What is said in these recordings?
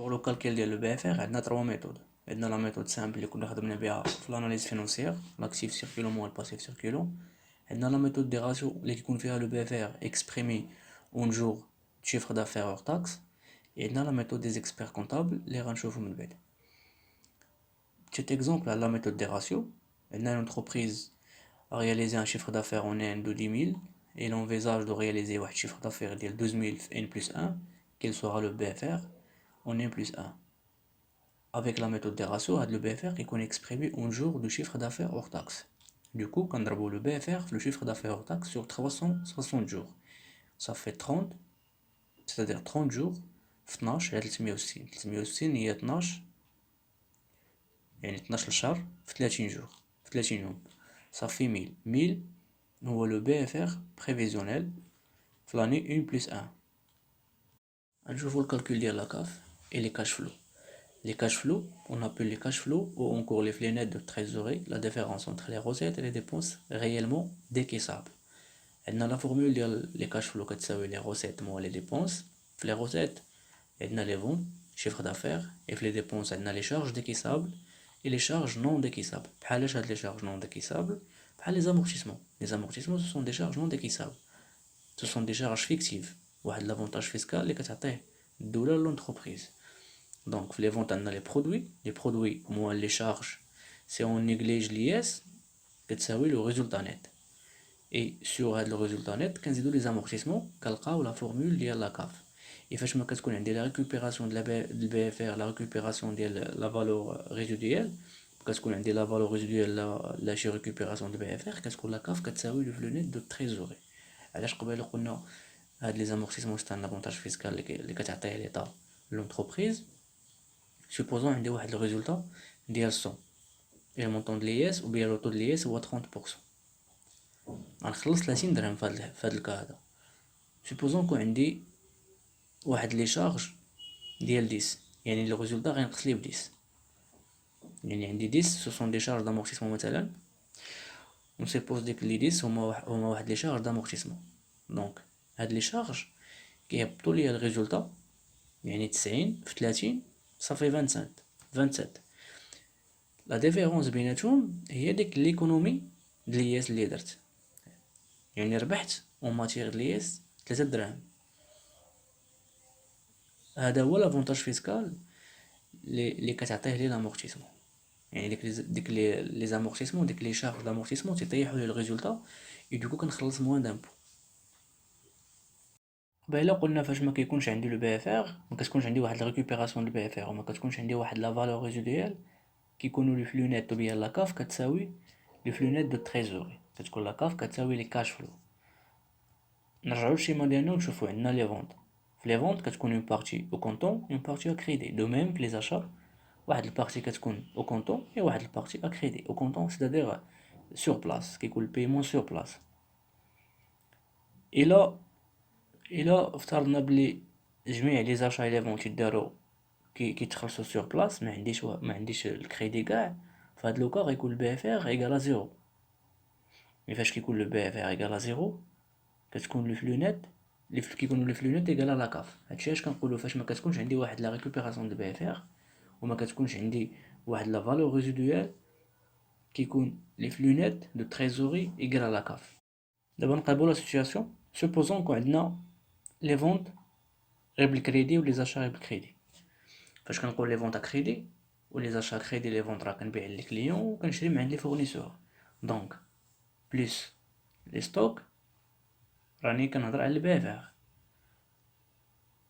Pour le calcul de l'EBFR, on a trois méthodes. On a la méthode simple que nous avons fait l'analyse financière, l'actif circulant moins le passif circulant. On a la méthode des ratios, qui fait l'EBFR exprimé en jour de chiffre d'affaires hors taxe. Et on a la méthode des experts comptables, les ratios de l'EBFR. Petit exemple, la méthode des ratios. On a une entreprise à réaliser un chiffre d'affaires en N de 10 000 et l'envisage de réaliser un chiffre d'affaires de 12 000 N plus 1, quel sera le BFR en N plus 1. Avec la méthode des ratios, le BFR est exprimé en jours de chiffre d'affaires hors taxe. Du coup, quand on le BFR, le chiffre d'affaires hors taxe sur 360 jours, ça fait 30, c'est-à-dire 30 jours, 12 هي 12 يعني 12 شهر في 30 jours في 30 يوم ça fait 1000 هو le BFR prévisionnel في l'année 1 plus 1. نشوفوا الكالكول ديال لا كاف et les cash flows. Les cash flows, on appelle les cash flows ou encore les flux nets de trésorerie, la différence entre les recettes et les dépenses réellement décaissables. On a la formule des cash flows qui est les recettes moins les dépenses. Les recettes, on a les ventes, chiffre d'affaires, et les dépenses, on a les charges décaissables et les charges non décaissables. Pour les charges non décaissables, pour les amortissements. Les amortissements, ce sont des charges non décaissables. Ce sont des charges fictives. L'avantage fiscal est que ça $, l'entreprise. Donc, les ventes, on a les produits moins les charges. Si on néglige l'IS, c'est le résultat net. Et sur le résultat net, quand on les amortissements, on la formule de la CAF. Et quand on a la récupération de la BFR, la récupération de la valeur résiduelle, quand on a la valeur résiduelle, la récupération de BFR, qu'est-ce que la CAF, c'est le flux net de trésorerie. Alors, on a les amortissements, c'est un avantage fiscal qui est l'État, l'entreprise. Supposons qu'on a le résultat de 100 et le montant de l'IS ou bien le taux de l'IS est 30%. غنخلص 30 درهم في هذا الكا هذا. supposons كون عندي واحد لي شارج ديال 10 يعني لو ريزولطا غينقص لي ب 10 يعني عندي 10 سو سون دي شارج دامورتيسمون مثلا ونسيبوز ديك لي 10 هما واحد لي شارج دامورتيسمون دونك هاد لي شارج كيهبطوا ليا الريزولطا يعني 90 في 30 صافي 27 لا ديفيرونس بيناتهم هي ديك ليكونومي د لياس اللي درت يعني ربحت اون ماتيغ لياس 3 دراهم. هذا هو لافونتاج فيسكال اللي كتعطيه لي لامورتيسمون يعني ديك لي زامورتيسمون ديك لي شارج دامورتيسمون تيطيحوا لي الريزولطا اي دوكو كنخلص موان دامبو. قبيله قلنا فاش ما كيكونش عندي لو بي اف ار ما كتكونش عندي واحد ريكوبيراسيون دو بي اف ار وما كتكونش عندي واحد لا فالور ريزيدويال كيكونوا لي فلو نيت بيان لا كاف كتساوي لي فلو نيت دو تريزوري كتكون لا كاف كتساوي لي كاش فلو. نرجعو للشيما ديالنا ونشوفو عندنا لي فونت. في لي فونت كتكون اون بارتي او كونطون اون بارتي ا كريدي دو ميم في لي زاشا واحد البارتي كتكون او كونطون اي واحد البارتي ا كريدي او كونطون سيتادير سور بلاص كيكون البيمون سور بلاص. الا افترضنا بلي جميع لي زاشا لي فونت يدارو كيتخلصوا سور بلاص ما عنديش الكريدي كاع فهاد لوكا غيكون البي اف ار ايكال زيرو. مي فاش كيكون لو بي اف ار ايكال زيرو كتكون لو فلو نيت كيكونوا لي فلو نيت ايكال لا كاف. هادشي اش كنقولوا فاش ما كتكونش عندي واحد لا ريكوبيراسيون دو بي اف ار وما كتكونش عندي واحد لا فالور ريزيدويال كيكون لي فلو نيت دو تريزوري ايكال لا كاف. دابا نقلبوا لا سيتوياسيون سوبوزون كون عندنا لي فونت غير بالكريدي و لي زاشا غير بالكريدي. فاش كنقول لي فونت ا كريدي و لي زاشا كريدي لي فونت راه كنبيع لي كليون و كنشري من عند لي فورنيسور دونك بليس لي ستوك راني كنهضر على البي اف ار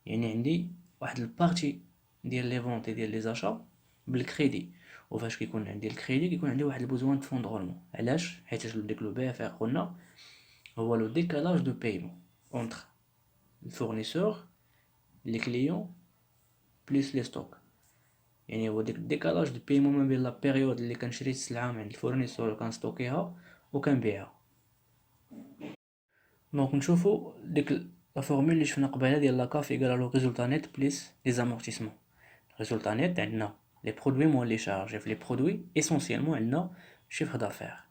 يعني عندي واحد البارتي ديال لي فونت ديال لي زاشا بالكريدي. وفاش كيكون عندي الكريدي كيكون عندي واحد البوزوان فون دغولمون. علاش؟ حيت ديك لو بي اف ار قلنا هو لو ديكالاج دو بايمون اونتر الفورنيسور لي كليون بليس لي ستوك يعني هو ديك الديكالاج دو بايمون ما بين لا بيريود اللي كنشري السلعه من الفورنيسور وكنستوكيها وكنبيعها. دونك نشوفو ديك لا فورمول اللي شفنا قبيله ديال لا كاف ايكال لو ريزولتا نيت بليس لي زامورتيسمون. ريزولتا نيت عندنا لي برودوي موان لي شارج. في لي برودوي اسونسيالمون عندنا chiffre d'affaires.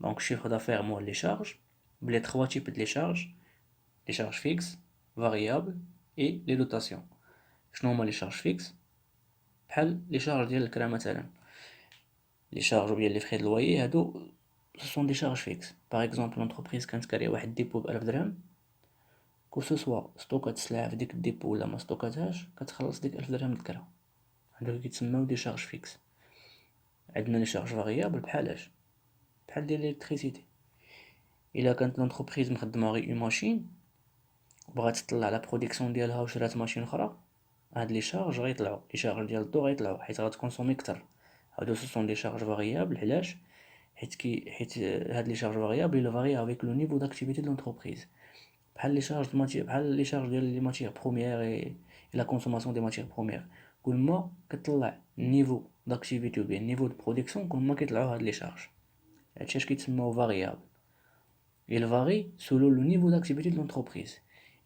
Donc chiffre d'affaires moins les charges, les trois types de les charges fixes, variables et les dotations. شنو هما les charges fixes؟ بحال لي شارج ديال الكرا مثلا، لي شارج ديال لي فخي د لويي هادو سو سون دي شارج فيكس. باغ اكزومبل لونتربريز كانت كاريه واحد ديبو ب1000 درهم، كو سو سوا ستوكات السلعه في ديك الديبو ولا ما ستوكاتهاش كتخلص ديك 1000 درهم د الكرا. هادو كيتسماو دي شارج فيكس. عندنا لي شارج فاريابل بحالاش بحال ديال الالكتريسيتي. الا كانت لونتربريز مخدمه غير اون ماشين وبغات تطلع على برودكسيون ديالها وشرات ماشين اخرى، هاد لي شارج غيطلعوا، لي شارج ديال الضو غيطلعوا حيت غتكونسومي كتر. هادو سو سون دي شارج فاريابل. علاش؟ حيت هاد لي شارج فاريابل il varie avec le niveau d'activité de l'entreprise. بحال لي شارج د ماتيير، بحال لي شارج ديال لي ماتيير بروميير اي لا كونسوماسيون دي ماتيير بروميير. كل ما كتطلع نيفو داكتيفيتي بيان نيفو دو برودكسيون كل ما كيطلعوا هاد لي شارج. هادشي اش كيتسموا فاريابل. il varie selon le niveau d'activité de l'entreprise.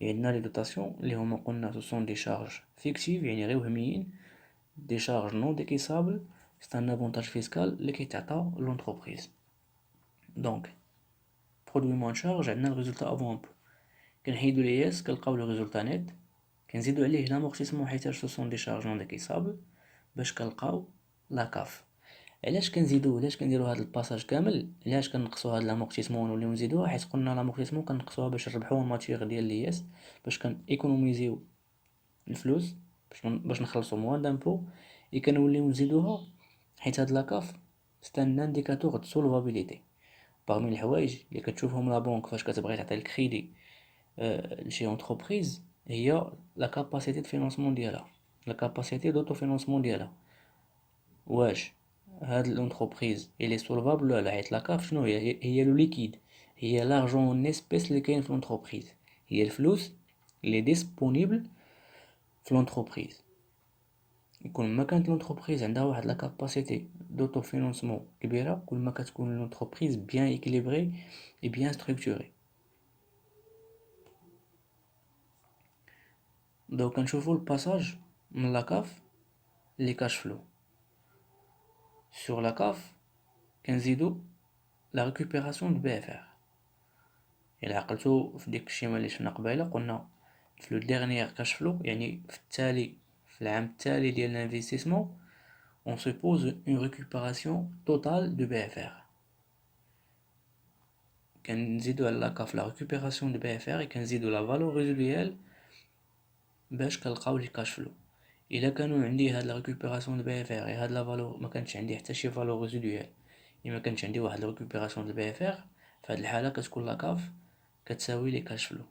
et عندنا لي دوتاسيون اللي هما قلنا سو سون دي شارج فيكتيف يعني غير وهميين، دي شارج نون ديكيسابل سي ان افونتاج فيسكال اللي كيتعطى لونتربريز. دونك برودوي موان شارج عندنا الريزولتا افون امبو، كنحيدو لي اس كنلقاو لو ريزولتا نيت، كنزيدو عليه لامورتيسمون حيت سو سون دي شارج نون ديكيسابل باش كنلقاو لا كاف. علاش كنديرو هاد الباساج كامل؟ علاش كنقصوا هاد لامورتيسمون ونوليو نزيدوها؟ حيت قلنا لامورتيسمون كنقصوها باش نربحو الماتيغ ديال لي اس، باش ايكونوميزيو الفلوس، باش نخلصو موان دامبو. كنوليو نزيدوها حيت هاد لاكاف سي ان انديكاتور د سولفابيليتي. باغمي الحوايج اللي كتشوفهم لا بنك فاش كتبغي تعطي الكريدي لشي اونتربريز هي لا كاباسيتي د فينانسمون ديالها، لا كاباسيتي دوتو فينانسمون ديالها. واش هاد لونتربريز الي سولفابل ولا لا؟ حيت لاكاف شنو هي لو ليكيد، هي لارجون اون اسبيس اللي كاين في لونتربريز، هي الفلوس اللي ديسپونيبل في لونتربريز. كل ما كانت لونتربريز عندها واحد لا كاباسيتي دوتو فينانسمون كبيره، كل ما كتكون لونتربريز بيان ايكيليبري اي بيان ستركتوري. دونك كنشوفو الباساج من لاكاف لي كاش فلو. sur la CAF كنزيدو لا ريكوبيراسيون دو بي اف ار. الا عقلتو في ديك الشيما اللي شفنا قبيله قلنا في لو ديرنيير كاش فلو يعني في العام التالي ديال الانفستيسمون on suppose une récupération totale de BFR. كنزيدو على لا كاف لا ريكوبيراسيون دو بي اف ار كنزيدو لا فالور ريزيدويال باش كنلقاو لي كاش فلو. الا كانوا عندي هاد لا ريكوبيراسيون دو بي اف ار هاد لا فالور ما كانتش عندي حتى شي فالور ريزيدويال، ما كانش عندي واحد لا ريكوبيراسيون دو بي اف ار، في هاد الحاله كتكون لا كاف كتساوي لي كاش فلو.